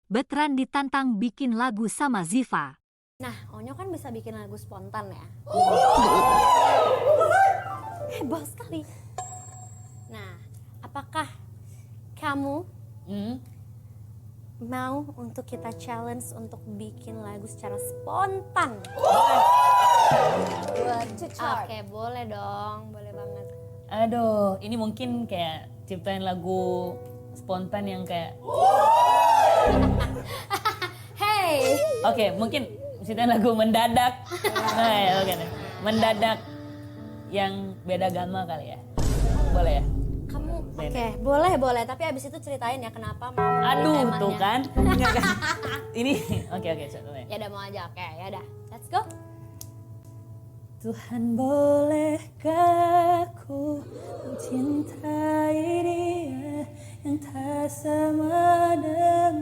Betran ditantang bikin lagu sama Ziva. Nah, Onyo kan bisa bikin lagu spontan ya. Hebat sekali. Nah, apakah kamu mau untuk kita challenge untuk bikin lagu secara spontan? Oke, boleh dong, boleh banget. Aduh, ini mungkin kayak ciptain lagu spontan yang kayak Hey, oke, mungkin ciptain lagu mendadak. Nah, ya, oke deh. Mendadak yang beda agama kali ya. Boleh ya? kamu oke, boleh, tapi abis itu ceritain ya kenapa mau memilih Aduh, temanya. tuh kan. Enggak kan. Ini oke, coba ya. Ya udah mau aja, oke, ya udah. Let's go. Tuhan, bolehkah ku mencintai dia yang tak sama dengan